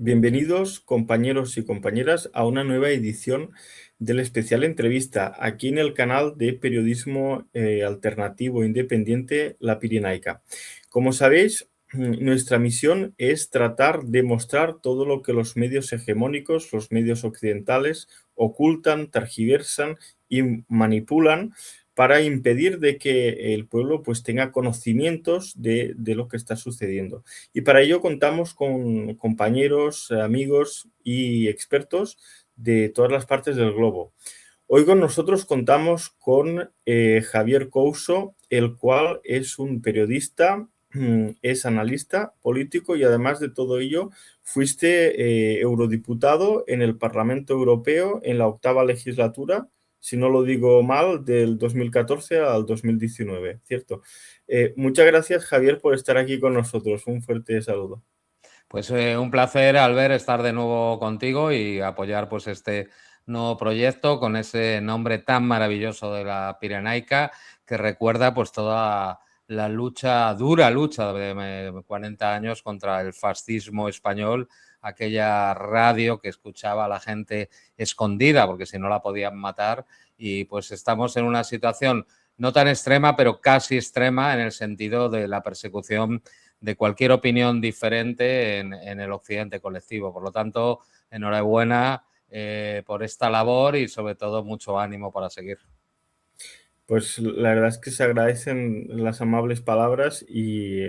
Bienvenidos, compañeros y compañeras, a una nueva edición del especial entrevista aquí en el canal de periodismo alternativo independiente La Pirenaica. Como sabéis, nuestra misión es tratar de mostrar todo lo que los medios hegemónicos, los medios occidentales, ocultan, tergiversan y manipulan para impedir de que el pueblo pues tenga conocimientos de lo que está sucediendo. Y para ello contamos con compañeros, amigos y expertos de todas las partes del globo. Hoy con nosotros contamos con Javier Couso, el cual es un periodista, es analista político y además de todo ello fuiste eurodiputado en el Parlamento Europeo en la octava legislatura, si no lo digo mal, del 2014 al 2019, ¿cierto? Muchas gracias, Javier, por estar aquí con nosotros. Un fuerte saludo. Pues un placer, Albert, estar de nuevo contigo y apoyar pues este nuevo proyecto con ese nombre tan maravilloso de La Pirenaica, que recuerda pues toda la lucha, dura lucha de 40 años contra el fascismo español, aquella radio que escuchaba a la gente escondida porque si no la podían matar, y pues estamos en una situación no tan extrema, pero casi extrema en el sentido de la persecución de cualquier opinión diferente en el occidente colectivo. Por lo tanto, enhorabuena por esta labor y sobre todo mucho ánimo para seguir. Pues la verdad es que se agradecen las amables palabras y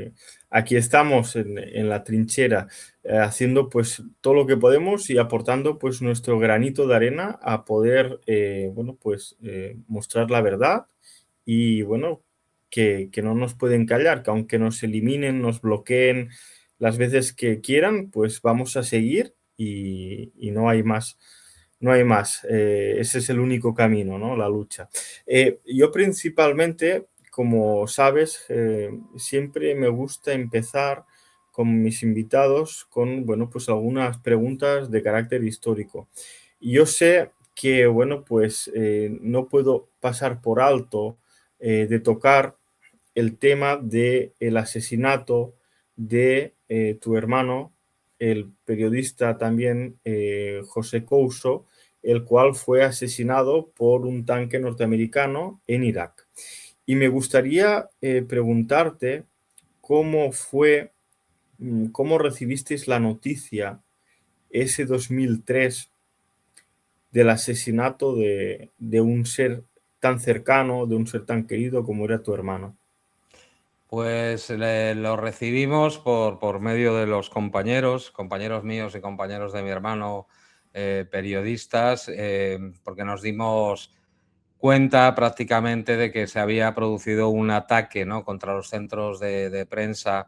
aquí estamos en la trinchera haciendo pues todo lo que podemos y aportando pues nuestro granito de arena a poder mostrar la verdad y bueno, que no nos pueden callar, que aunque nos eliminen, nos bloqueen las veces que quieran, pues vamos a seguir y no hay más. No hay más. Ese es el único camino, ¿no? La lucha. Yo principalmente, como sabes, siempre me gusta empezar con mis invitados con, bueno, pues algunas preguntas de carácter histórico. Y yo sé que, bueno, pues no puedo pasar por alto de tocar el tema del asesinato de tu hermano, el periodista también José Couso, el cual fue asesinado por un tanque norteamericano en Irak. Y me gustaría preguntarte cómo fue, cómo recibisteis la noticia ese 2003 del asesinato de un ser tan cercano, de un ser tan querido como era tu hermano. Pues lo recibimos por medio de los compañeros míos y compañeros de mi hermano, periodistas, porque nos dimos cuenta prácticamente de que se había producido un ataque, ¿no?, contra los centros de prensa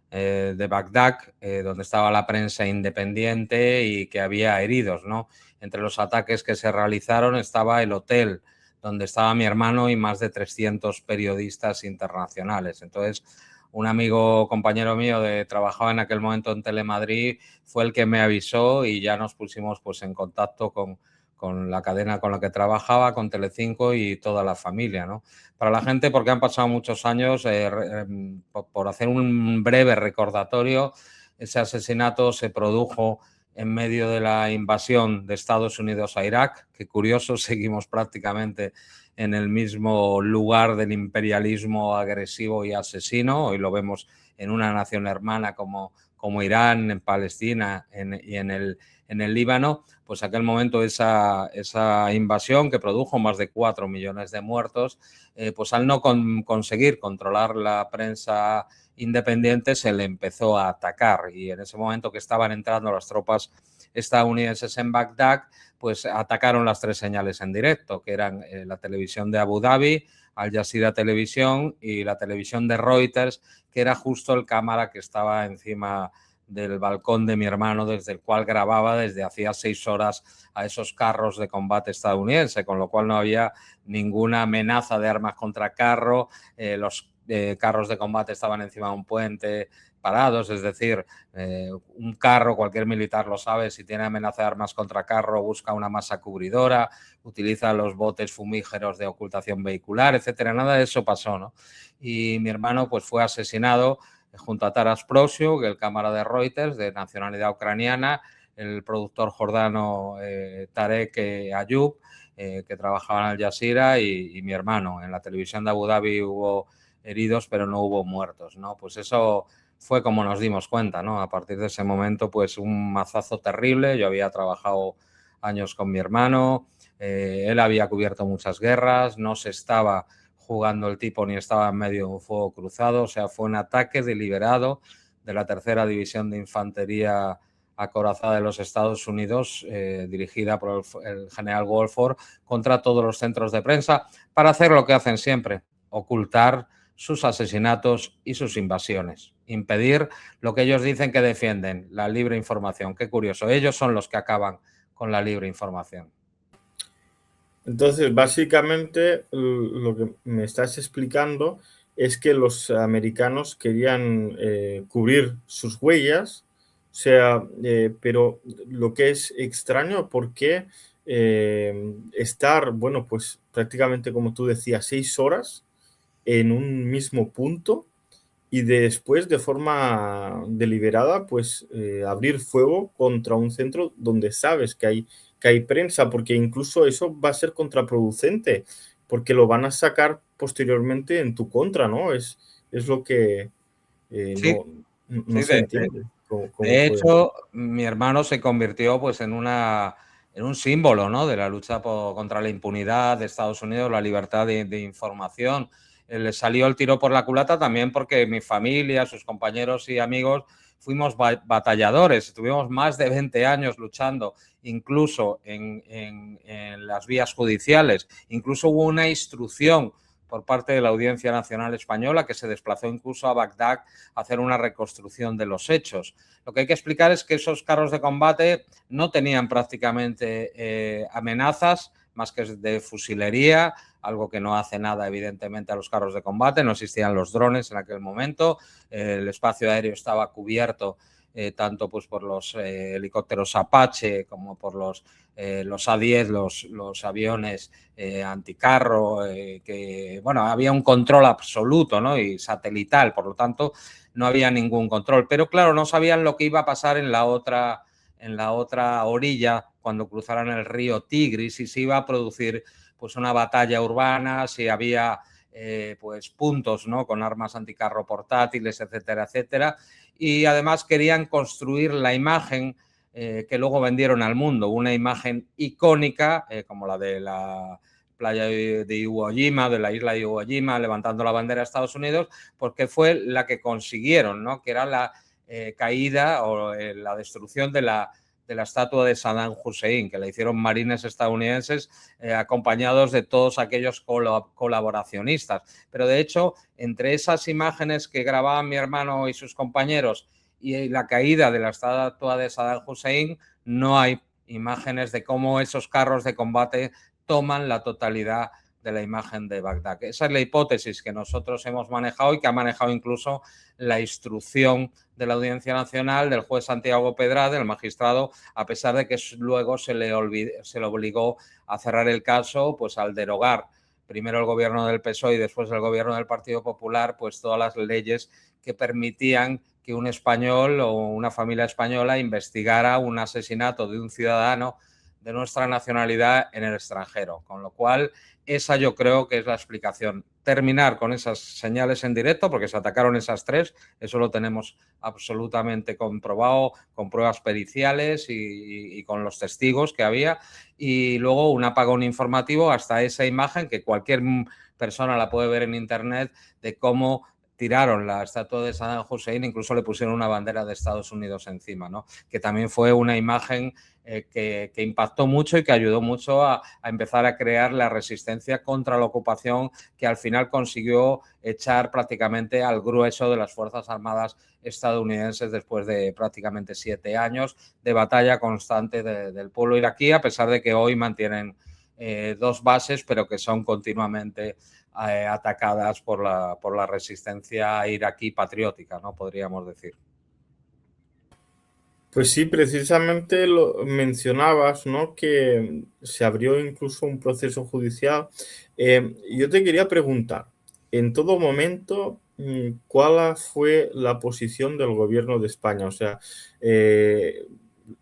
de Bagdad, donde estaba la prensa independiente y que había heridos, ¿no? Entre los ataques que se realizaron estaba el hotel donde estaba mi hermano y más de 300 periodistas internacionales. Entonces, un amigo, compañero mío, trabajaba en aquel momento en Telemadrid, fue el que me avisó y ya nos pusimos pues, en contacto con la cadena con la que trabajaba, con Telecinco y toda la familia, ¿no? Para la gente, porque han pasado muchos años, por hacer un breve recordatorio, ese asesinato se produjo en medio de la invasión de Estados Unidos a Irak, que curioso, seguimos prácticamente en el mismo lugar del imperialismo agresivo y asesino. Hoy lo vemos en una nación hermana como Irán, en Palestina y en el Líbano. Pues aquel momento esa invasión que produjo más de 4 millones de muertos, pues al no conseguir controlar la prensa independiente se le empezó a atacar, y en ese momento que estaban entrando las tropas estadounidenses en Bagdad, pues atacaron las 3 señales en directo, que eran la televisión de Abu Dhabi, Al Jazeera Televisión y la televisión de Reuters, que era justo el cámara que estaba encima del balcón de mi hermano, desde el cual grababa desde hacía 6 horas a esos carros de combate estadounidense, con lo cual no había ninguna amenaza de armas contra carro. Los carros de combate estaban encima de un puente parados, es decir, un carro, cualquier militar lo sabe, si tiene amenaza de armas contra carro, busca una masa cubridora, utiliza los botes fumígeros de ocultación vehicular, etcétera. Nada de eso pasó, ¿no? Y mi hermano pues fue asesinado junto a Taras Prosiuk, el cámara de Reuters, de nacionalidad ucraniana, el productor jordano Tarek Ayub, que trabajaba en Al Jazeera, y mi hermano. En la televisión de Abu Dhabi hubo heridos, pero no hubo muertos, ¿no? Pues eso fue como nos dimos cuenta, ¿no? A partir de ese momento, pues un mazazo terrible. Yo había trabajado años con mi hermano, él había cubierto muchas guerras, no se estaba jugando el tipo ni estaba en medio de un fuego cruzado, o sea, fue un ataque deliberado de la tercera división de infantería acorazada de los Estados Unidos, dirigida por el general Wolford, contra todos los centros de prensa, para hacer lo que hacen siempre: ocultar sus asesinatos y sus invasiones, impedir lo que ellos dicen que defienden, la libre información. Qué curioso, ellos son los que acaban con la libre información. Entonces, básicamente, lo que me estás explicando es que los americanos querían cubrir sus huellas, o sea, pero lo que es extraño, porque estar, bueno, pues prácticamente como tú decías, 6 horas en un mismo punto y después de forma deliberada, pues abrir fuego contra un centro donde sabes que hay prensa, porque incluso eso va a ser contraproducente, porque lo van a sacar posteriormente en tu contra, ¿no? Es lo que Sí, no, no sí, se entiende cómo de pueden. hecho, mi hermano se convirtió, pues, en un símbolo, ¿no?, de la lucha contra la impunidad de Estados Unidos, la libertad de información. Le salió el tiro por la culata también porque mi familia, sus compañeros y amigos fuimos batalladores. Estuvimos más de 20 años luchando, incluso en las vías judiciales. Incluso hubo una instrucción por parte de la Audiencia Nacional Española, que se desplazó incluso a Bagdad a hacer una reconstrucción de los hechos. Lo que hay que explicar es que esos carros de combate no tenían prácticamente amenazas más que de fusilería, algo que no hace nada, evidentemente, a los carros de combate. No existían los drones en aquel momento, el espacio aéreo estaba cubierto tanto pues por los helicópteros Apache como por los A-10, los aviones anticarro, que, bueno, había un control absoluto, ¿no?, y satelital, por lo tanto, no había ningún control. Pero claro, no sabían lo que iba a pasar en la otra orilla cuando cruzaran el río Tigris, y si iba a producir pues una batalla urbana, si había pues puntos, ¿no?, con armas anticarro portátiles, etcétera, etcétera. Y además querían construir la imagen que luego vendieron al mundo, una imagen icónica como la de la playa de Iwo Jima, de la isla de Iwo Jima, levantando la bandera de Estados Unidos, porque fue la que consiguieron, ¿no?, que era la caída o la destrucción de la estatua de Saddam Hussein, que la hicieron marines estadounidenses acompañados de todos aquellos colaboracionistas. Pero de hecho, entre esas imágenes que grababan mi hermano y sus compañeros y la caída de la estatua de Saddam Hussein, no hay imágenes de cómo esos carros de combate toman la totalidad de la imagen de Bagdad. Esa es la hipótesis que nosotros hemos manejado y que ha manejado incluso la instrucción de la Audiencia Nacional, del juez Santiago Pedrade, el magistrado, a pesar de que luego se le obligó a cerrar el caso, pues al derogar primero el gobierno del PSOE y después el gobierno del Partido Popular, pues todas las leyes que permitían que un español o una familia española investigara un asesinato de un ciudadano de nuestra nacionalidad en el extranjero. Con lo cual, esa yo creo que es la explicación. Terminar con esas señales en directo, porque se atacaron esas 3, eso lo tenemos absolutamente comprobado, con pruebas periciales y con los testigos que había, y luego un apagón informativo hasta esa imagen que cualquier persona la puede ver en internet, de cómo tiraron la estatua de Saddam Hussein, incluso le pusieron una bandera de Estados Unidos encima, ¿no?, que también fue una imagen que impactó mucho y que ayudó mucho a empezar a crear la resistencia contra la ocupación, que al final consiguió echar prácticamente al grueso de las Fuerzas Armadas estadounidenses después de prácticamente 7 años de batalla constante del pueblo iraquí, a pesar de que hoy mantienen 2 bases, pero que son continuamente atacadas por la resistencia iraquí patriótica, ¿no?, podríamos decir. Pues sí, precisamente lo mencionabas, ¿no? Que se abrió incluso un proceso judicial. Yo te quería preguntar, en todo momento ¿Cuál fue la posición del gobierno de España? O sea,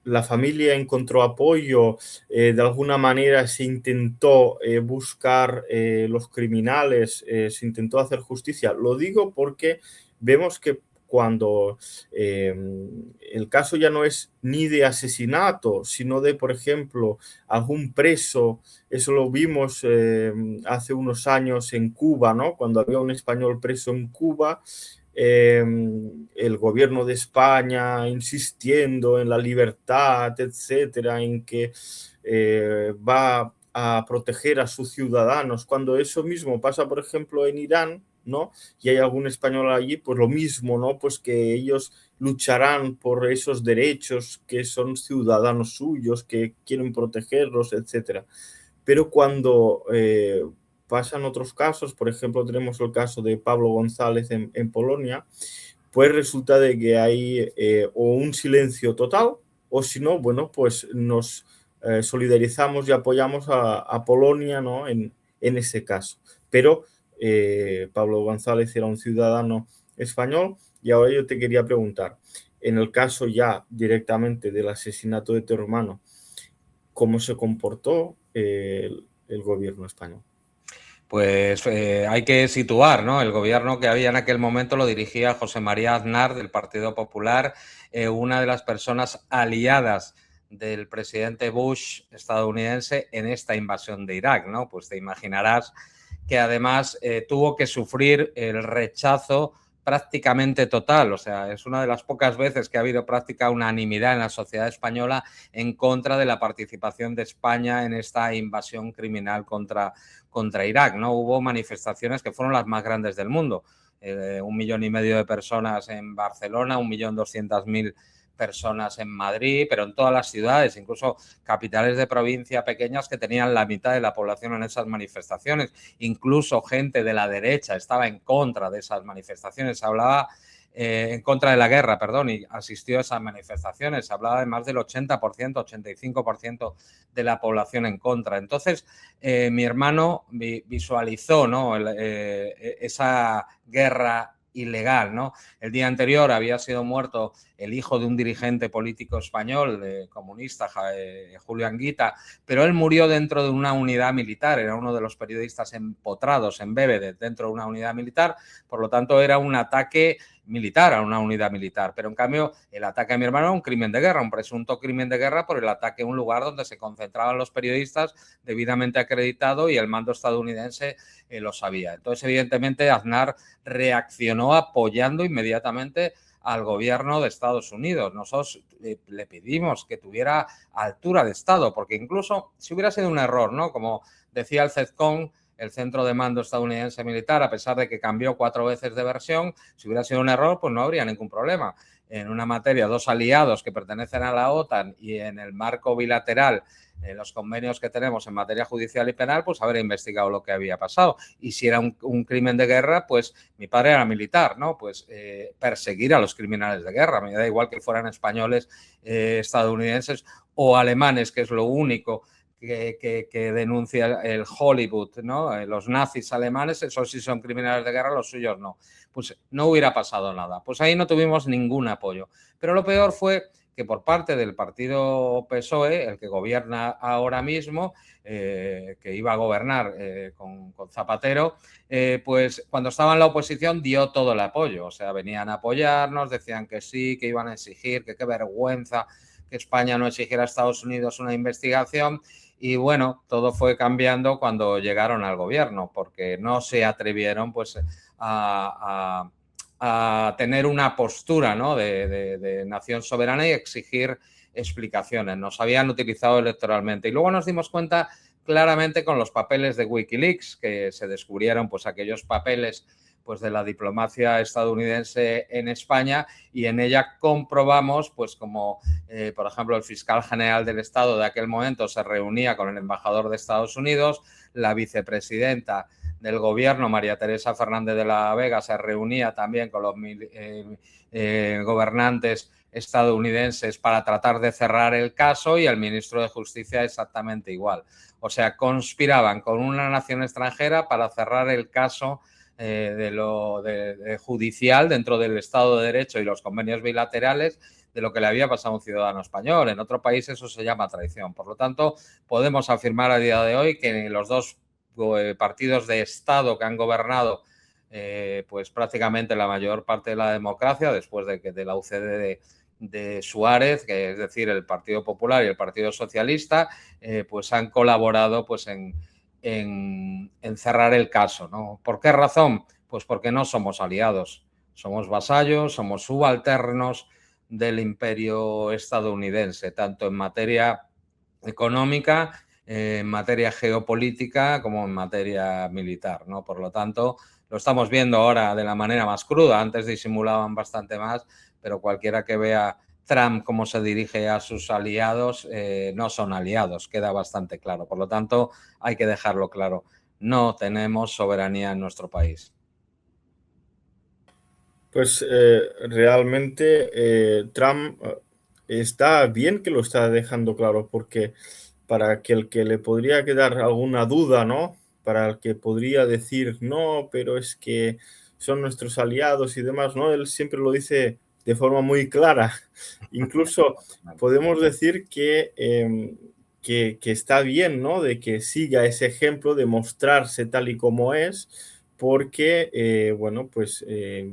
la familia encontró apoyo, de alguna manera se intentó buscar los criminales, se intentó hacer justicia. Lo digo porque vemos que cuando eh, el caso ya no es ni de asesinato, sino de, por ejemplo, algún preso, eso lo vimos hace unos años en Cuba, ¿no? Cuando había un español preso en Cuba, eh, el gobierno de España insistiendo en la libertad, etcétera, en que va a proteger a sus ciudadanos. Cuando eso mismo pasa, por ejemplo, en Irán, ¿no? Y hay algún español allí, pues lo mismo, ¿no? Pues que ellos lucharán por esos derechos que son ciudadanos suyos, que quieren protegerlos, etcétera. Pero cuando pasan otros casos, por ejemplo, tenemos el caso de Pablo González en Polonia, pues resulta de que hay o un silencio total, o si no, bueno, pues nos solidarizamos y apoyamos a Polonia, ¿no? En ese caso. Pero Pablo González era un ciudadano español y ahora yo te quería preguntar, en el caso ya directamente del asesinato de tu hermano, ¿cómo se comportó el gobierno español? Pues hay que situar, ¿no? El gobierno que había en aquel momento lo dirigía José María Aznar del Partido Popular, una de las personas aliadas del presidente Bush estadounidense en esta invasión de Irak, ¿no? Pues te imaginarás que además tuvo que sufrir el rechazo prácticamente total, o sea, es una de las pocas veces que ha habido práctica unanimidad en la sociedad española en contra de la participación de España en esta invasión criminal contra Irak, ¿no? Hubo manifestaciones que fueron las más grandes del mundo, 1,5 millones de personas en Barcelona, 1.200.000 personas en Madrid, pero en todas las ciudades, incluso capitales de provincia pequeñas que tenían la mitad de la población en esas manifestaciones. Incluso gente de la derecha estaba en contra de esas manifestaciones. Se hablaba en contra de la guerra, perdón, y asistió a esas manifestaciones. Se hablaba de más del 80%, 85% de la población en contra. Entonces, mi hermano visualizó, ¿no? Esa guerra ilegal, ¿no? El día anterior había sido muerto el hijo de un dirigente político español, comunista, Julio Anguita, pero él murió dentro de una unidad militar, era uno de los periodistas empotrados en Bébede dentro de una unidad militar, por lo tanto era un ataque militar a una unidad militar, pero en cambio el ataque a mi hermano era un crimen de guerra, un presunto crimen de guerra por el ataque a un lugar donde se concentraban los periodistas debidamente acreditado y el mando estadounidense lo sabía. Entonces, evidentemente, Aznar reaccionó apoyando inmediatamente al gobierno de Estados Unidos. Nosotros le pedimos que tuviera altura de Estado, porque incluso si hubiera sido un error, ¿no? Como decía el CESCOM, el Centro de Mando Estadounidense Militar, a pesar de que cambió 4 veces de versión, si hubiera sido un error, pues no habría ningún problema. En una materia, dos aliados que pertenecen a la OTAN y en el marco bilateral, los convenios que tenemos en materia judicial y penal, pues haber investigado lo que había pasado. Y si era un crimen de guerra, pues mi padre era militar, ¿no? Pues perseguir a los criminales de guerra. Me da igual que fueran españoles, estadounidenses o alemanes, que es lo único que denuncia el Hollywood, ¿no? Los nazis alemanes, esos sí son criminales de guerra, los suyos no. Pues no hubiera pasado nada. Pues ahí no tuvimos ningún apoyo. Pero lo peor fue que por parte del partido PSOE, el que gobierna ahora mismo, que iba a gobernar con Zapatero, pues cuando estaba en la oposición dio todo el apoyo. O sea, venían a apoyarnos, decían que sí, que iban a exigir, que qué vergüenza que España no exigiera a Estados Unidos una investigación. Y bueno, todo fue cambiando cuando llegaron al gobierno, porque no se atrevieron pues a tener una postura, ¿no? de nación soberana y exigir explicaciones. Nos habían utilizado electoralmente. Y luego nos dimos cuenta claramente con los papeles de Wikileaks, que se descubrieron pues aquellos papeles pues de la diplomacia estadounidense en España, y en ella comprobamos pues como por ejemplo el fiscal general del Estado de aquel momento se reunía con el embajador de Estados Unidos, la vicepresidenta del gobierno, María Teresa Fernández de la Vega, se reunía también con los gobernantes estadounidenses para tratar de cerrar el caso, y el ministro de Justicia exactamente igual. O sea, conspiraban con una nación extranjera para cerrar el caso de judicial dentro del Estado de Derecho y los convenios bilaterales de lo que le había pasado a un ciudadano español. En otro país eso se llama traición. Por lo tanto, podemos afirmar a día de hoy que los dos partidos de Estado que han gobernado pues prácticamente la mayor parte de la democracia, después de la UCD de Suárez, que es decir, el Partido Popular y el Partido Socialista, pues han colaborado pues en cerrar el caso, ¿no? ¿Por qué razón? Pues porque no somos aliados, somos vasallos, somos subalternos del imperio estadounidense, tanto en materia económica, en materia geopolítica como en materia militar, ¿no? Por lo tanto, lo estamos viendo ahora de la manera más cruda. Antes disimulaban bastante más, pero cualquiera que vea Trump cómo se dirige a sus aliados, no son aliados, queda bastante claro. Por lo tanto, hay que dejarlo claro. No tenemos soberanía en nuestro país. Pues realmente Trump está bien que lo está dejando claro, porque para que el que le podría quedar alguna duda, ¿no? Para el que podría decir, no, pero es que son nuestros aliados y demás, ¿no? Él siempre lo dice de forma muy clara. Incluso podemos decir que está bien, ¿no? De que siga ese ejemplo de mostrarse tal y como es, porque, bueno, pues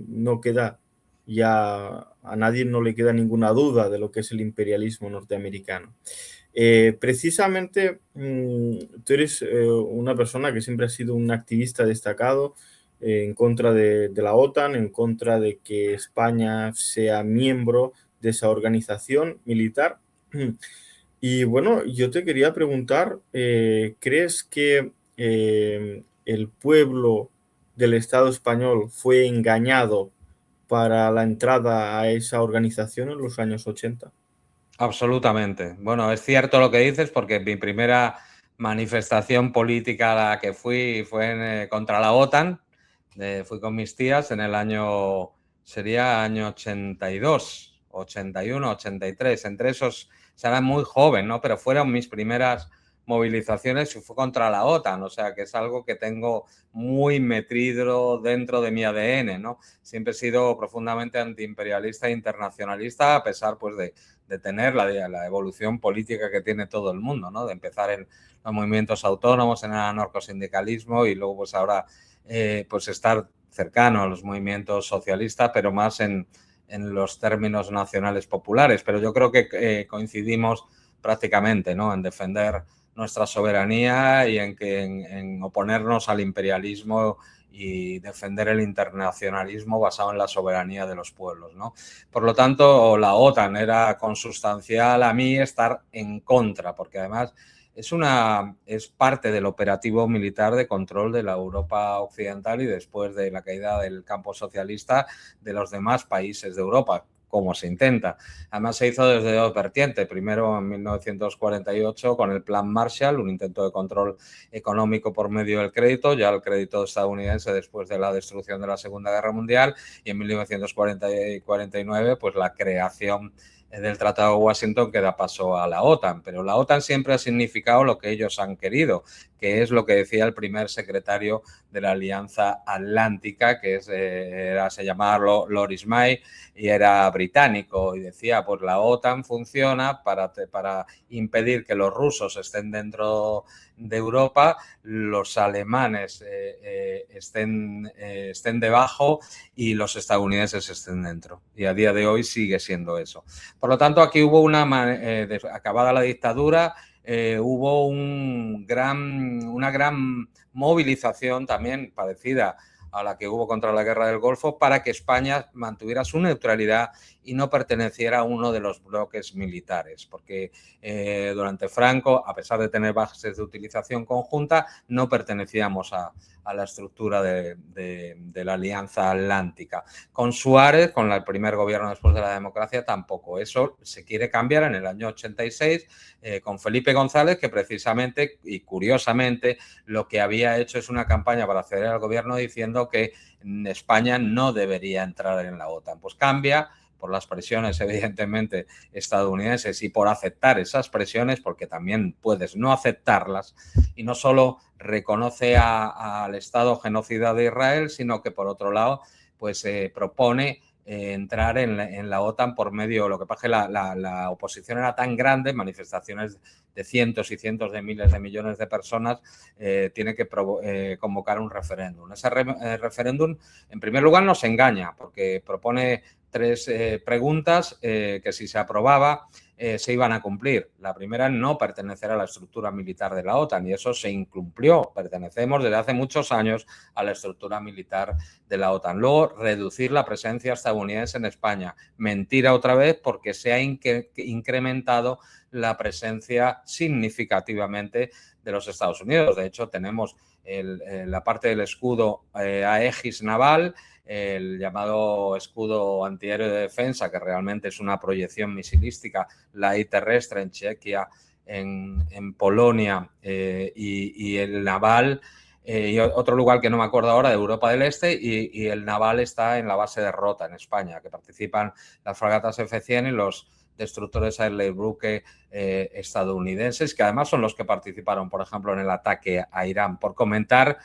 no queda ya, a nadie no le queda ninguna duda de lo que es el imperialismo norteamericano. Precisamente tú eres una persona que siempre ha sido un activista destacado en contra de la OTAN, en contra de que España sea miembro de esa organización militar. Y bueno, yo te quería preguntar, ¿crees que el pueblo del Estado español fue engañado para la entrada a esa organización en los años 80? Absolutamente. Bueno, es cierto lo que dices porque mi primera manifestación política a la que fui fue contra la OTAN. Fui con mis tías en el año, sería año 82, 81, 83. Entre esos, será muy joven, ¿no? Pero fueron mis primeras movilizaciones y fue contra la OTAN. O sea, que es algo que tengo muy metido dentro de mi ADN, ¿no? Siempre he sido profundamente antiimperialista e internacionalista, a pesar, pues, de tener la evolución política que tiene todo el mundo, ¿no? De empezar en los movimientos autónomos, en el anarcosindicalismo y luego pues ahora pues estar cercano a los movimientos socialistas, pero más en los términos nacionales populares. Pero yo creo que coincidimos prácticamente, ¿no? En defender nuestra soberanía y en oponernos al imperialismo y defender el internacionalismo basado en la soberanía de los pueblos, ¿no? Por lo tanto, la OTAN era consustancial a mí estar en contra, porque además es parte del operativo militar de control de la Europa occidental y después de la caída del campo socialista de los demás países de Europa, como se intenta. Además se hizo desde dos vertientes. Primero en 1948 con el Plan Marshall, un intento de control económico por medio del crédito, ya el crédito estadounidense después de la destrucción de la Segunda Guerra Mundial, y en 1949 pues la creación del Tratado de Washington que da paso a la OTAN. Pero la OTAN siempre ha significado lo que ellos han querido, que es lo que decía el primer secretario de la Alianza Atlántica, que se llamaba Lord Ismay y era británico, y decía, pues la OTAN funciona para impedir que los rusos estén dentro de Europa, los alemanes estén debajo y los estadounidenses estén dentro. Y a día de hoy sigue siendo eso. Por lo tanto, aquí hubo acabada la dictadura, hubo una gran movilización también parecida a la que hubo contra la Guerra del Golfo para que España mantuviera su neutralidad y no perteneciera a uno de los bloques militares, porque durante Franco, a pesar de tener bases de utilización conjunta, no pertenecíamos a la estructura de la Alianza Atlántica. Con Suárez, con el primer gobierno después de la democracia, tampoco. Eso se quiere cambiar en el año 86 con Felipe González, que precisamente y curiosamente lo que había hecho es una campaña para acceder al gobierno diciendo que España no debería entrar en la OTAN. Pues cambia por las presiones, evidentemente, estadounidenses y por aceptar esas presiones, porque también puedes no aceptarlas, y no solo reconoce al Estado genocida de Israel, sino que, por otro lado, pues propone entrar en la OTAN por medio, lo que pasa es que la oposición era tan grande, manifestaciones de cientos y cientos de miles de millones de personas, tiene que convocar un referéndum. Ese referéndum, en primer lugar, nos engaña, porque propone 3 preguntas que, si se aprobaba, se iban a cumplir. La primera, no pertenecer a la estructura militar de la OTAN, y eso se incumplió. Pertenecemos desde hace muchos años a la estructura militar de la OTAN. Luego, reducir la presencia estadounidense en España. Mentira otra vez, porque se ha incrementado la presencia significativamente de los Estados Unidos. De hecho, tenemos la parte del escudo Aegis naval, el llamado escudo antiaéreo de defensa, que realmente es una proyección misilística, la I terrestre en Chequia, en Polonia, y el naval, y otro lugar que no me acuerdo ahora, de Europa del Este, y el naval está en la base de Rota, en España, que participan las fragatas F-100 y los destructores Arleigh estadounidenses, que además son los que participaron, por ejemplo, en el ataque a Irán, por comentar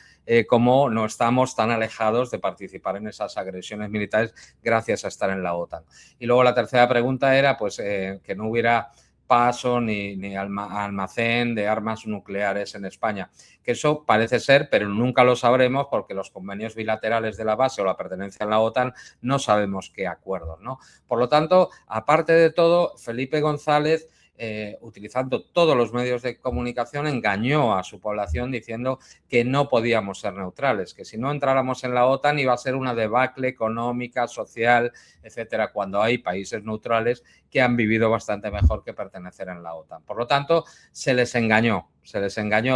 cómo no estamos tan alejados de participar en esas agresiones militares gracias a estar en la OTAN. Y luego la tercera pregunta era pues que no hubiera paso ni almacén de armas nucleares en España, que eso parece ser, pero nunca lo sabremos, porque los convenios bilaterales de la base o la pertenencia a la OTAN no sabemos qué acuerdos, ¿no? Por lo tanto, aparte de todo, Felipe González, utilizando todos los medios de comunicación, engañó a su población diciendo que no podíamos ser neutrales, que si no entráramos en la OTAN iba a ser una debacle económica, social, etcétera, cuando hay países neutrales que han vivido bastante mejor que pertenecer en la OTAN. Por lo tanto, se les engañó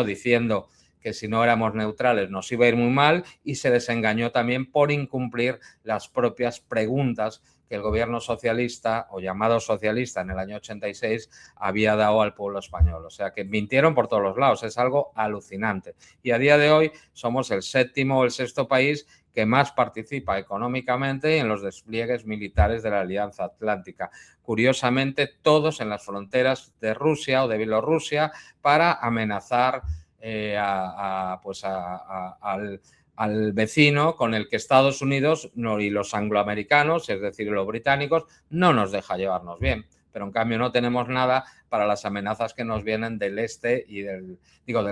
diciendo que si no éramos neutrales nos iba a ir muy mal, y se les engañó también por incumplir las propias preguntas que el gobierno socialista, o llamado socialista, en el año 86 había dado al pueblo español. O sea que mintieron por todos los lados, es algo alucinante. Y a día de hoy somos el 7º o el 6º país que más participa económicamente en los despliegues militares de la Alianza Atlántica. Curiosamente, todos en las fronteras de Rusia o de Bielorrusia, para amenazar al vecino con el que Estados Unidos y los angloamericanos, es decir, los británicos, no nos deja llevarnos bien. Pero en cambio no tenemos nada para las amenazas que nos vienen del este y del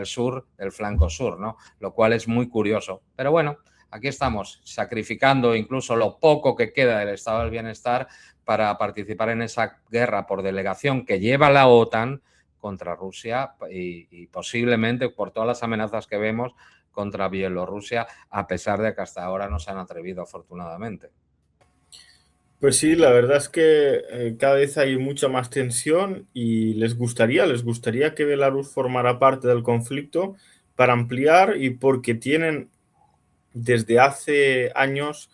sur, del flanco sur, ¿no? Lo cual es muy curioso. Pero bueno, aquí estamos, sacrificando incluso lo poco que queda del estado del bienestar para participar en esa guerra por delegación que lleva la OTAN contra Rusia y posiblemente, por todas las amenazas que vemos, contra Bielorrusia, a pesar de que hasta ahora no se han atrevido, afortunadamente. Pues sí, la verdad es que cada vez hay mucha más tensión y les gustaría que Belarus formara parte del conflicto para ampliar, y porque tienen desde hace años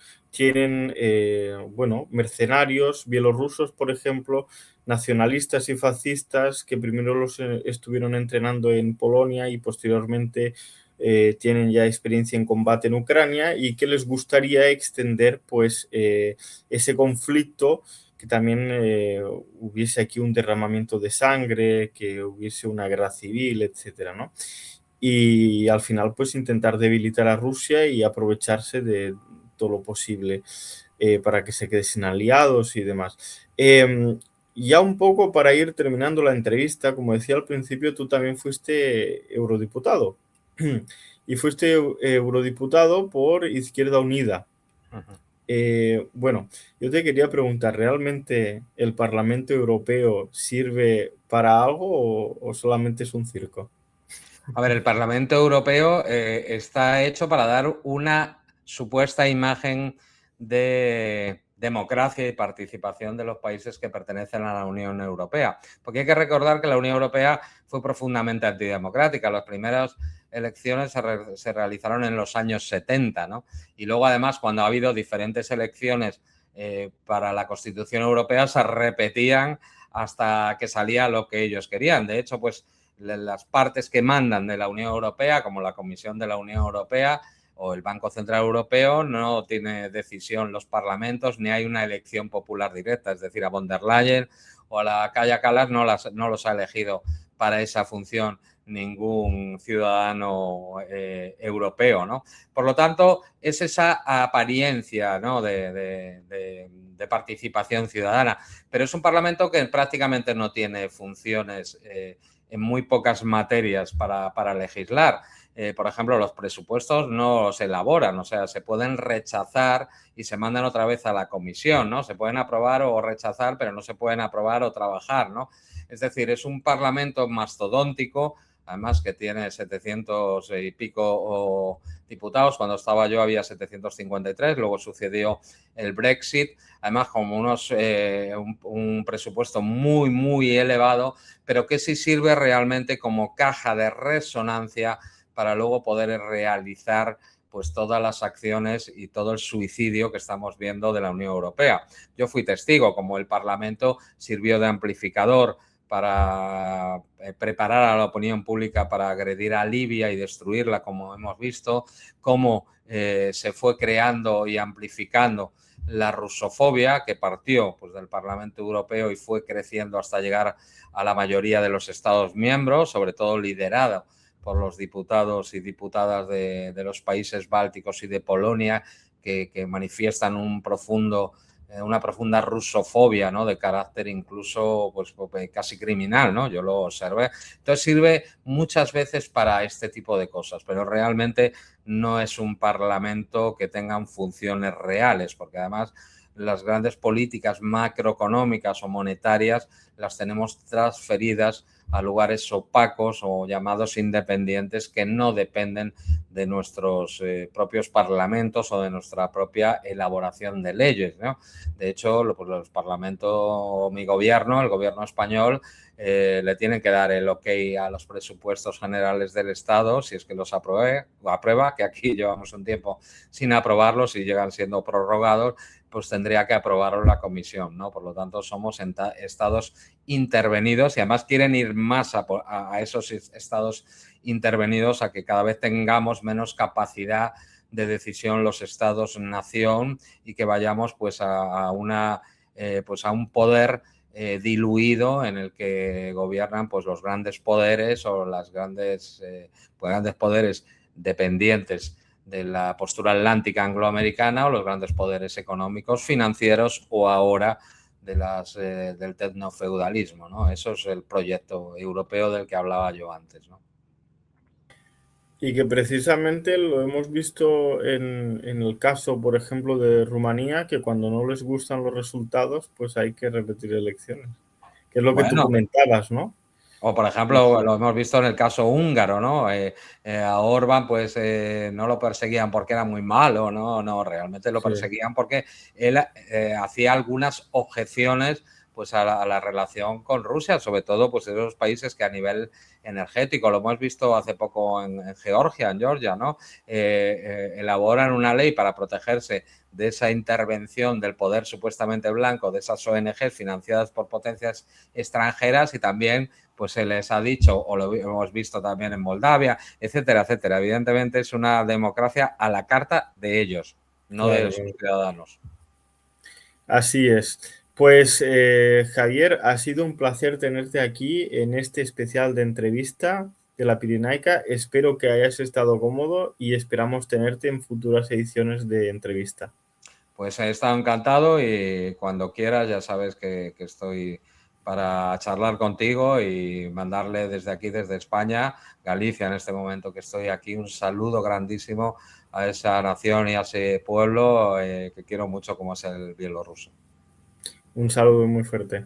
bueno, mercenarios bielorrusos, por ejemplo, nacionalistas y fascistas, que primero los estuvieron entrenando en Polonia y posteriormente tienen ya experiencia en combate en Ucrania, y que les gustaría extender pues ese conflicto, que también hubiese aquí un derramamiento de sangre, que hubiese una guerra civil, etcétera, ¿no? Y al final pues intentar debilitar a Rusia y aprovecharse de todo lo posible para que se quede sin aliados y demás. Ya un poco para ir terminando la entrevista, como decía al principio, tú también fuiste eurodiputado y fuiste eurodiputado por Izquierda Unida. Bueno, yo te quería preguntar, ¿realmente el Parlamento Europeo sirve para algo o solamente es un circo? A ver, el Parlamento Europeo está hecho para dar una supuesta imagen de democracia y participación de los países que pertenecen a la Unión Europea. Porque hay que recordar que la Unión Europea fue profundamente antidemocrática. Las primeras elecciones se realizaron en los años 70, ¿no? Y luego, además, cuando ha habido diferentes elecciones para la Constitución Europea, se repetían hasta que salía lo que ellos querían. De hecho, pues las partes que mandan de la Unión Europea, como la Comisión de la Unión Europea o el Banco Central Europeo, no tiene decisión los parlamentos ni hay una elección popular directa. Es decir, a von der Leyen o a la Kaja Kallas no los ha elegido para esa función ningún ciudadano europeo, ¿no? Por lo tanto, es esa apariencia, ¿no?, de participación ciudadana. Pero es un Parlamento que prácticamente no tiene funciones en muy pocas materias para legislar. Por ejemplo, los presupuestos no se elaboran, o sea, se pueden rechazar y se mandan otra vez a la comisión, ¿no? Se pueden aprobar o rechazar, pero no se pueden aprobar o trabajar, ¿no? Es decir, es un Parlamento mastodóntico, además que tiene 700 y pico diputados. Cuando estaba yo había 753, luego sucedió el Brexit, además como un presupuesto muy, muy elevado, pero que sí sirve realmente como caja de resonancia para luego poder realizar pues todas las acciones y todo el suicidio que estamos viendo de la Unión Europea. Yo fui testigo, como el Parlamento sirvió de amplificador para preparar a la opinión pública para agredir a Libia y destruirla, como hemos visto, cómo se fue creando y amplificando la rusofobia que partió pues, del Parlamento Europeo y fue creciendo hasta llegar a la mayoría de los Estados miembros, sobre todo liderado por los diputados y diputadas de los países bálticos y de Polonia, que manifiestan una profunda rusofobia, ¿no?, de carácter incluso pues, casi criminal, ¿no? Yo lo observé. Entonces sirve muchas veces para este tipo de cosas, pero realmente no es un Parlamento que tenga funciones reales, porque además las grandes políticas macroeconómicas o monetarias las tenemos transferidas a lugares opacos o llamados independientes que no dependen de nuestros propios parlamentos o de nuestra propia elaboración de leyes, ¿no? De hecho, pues los parlamentos, mi gobierno, el gobierno español, le tienen que dar el ok a los presupuestos generales del Estado si es que los aprueba, que aquí llevamos un tiempo sin aprobarlos y llegan siendo prorrogados, pues tendría que aprobarlo la comisión, ¿no? Por lo tanto, somos estados intervenidos y además quieren ir más a esos estados intervenidos, a que cada vez tengamos menos capacidad de decisión los estados-nación y que vayamos pues a un poder diluido en el que gobiernan pues los grandes poderes o los grandes poderes dependientes de la postura atlántica angloamericana o los grandes poderes económicos, financieros o ahora del tecnofeudalismo, ¿no? Eso es el proyecto europeo del que hablaba yo antes, ¿no? Y que precisamente lo hemos visto en el caso, por ejemplo, de Rumanía, que cuando no les gustan los resultados, pues hay que repetir elecciones, que es lo que tú Bueno, comentabas, ¿no? o, por ejemplo, lo hemos visto en el caso húngaro, ¿no? A Orbán, pues, no lo perseguían porque era muy malo, ¿no? No, realmente lo Sí, perseguían porque él hacía algunas objeciones pues a la relación con Rusia, sobre todo pues esos países que a nivel energético, lo hemos visto hace poco en Georgia, en Georgia, ¿no? Elaboran una ley para protegerse de esa intervención del poder supuestamente blanco, de esas ONGs financiadas por potencias extranjeras, y también pues se les ha dicho, o lo hemos visto también en Moldavia, etcétera, etcétera. Evidentemente es una democracia a la carta de ellos, no de claro, sus claro. ciudadanos. Así es. Pues Javier, ha sido un placer tenerte aquí en este especial de entrevista de la Pirenaica. Espero que hayas estado cómodo y esperamos tenerte en futuras ediciones de entrevista. Pues he estado encantado y cuando quieras ya sabes que estoy para charlar contigo y mandarle desde aquí, desde España, Galicia en este momento que estoy aquí, un saludo grandísimo a esa nación y a ese pueblo que quiero mucho como es el bielorruso. Un saludo muy fuerte.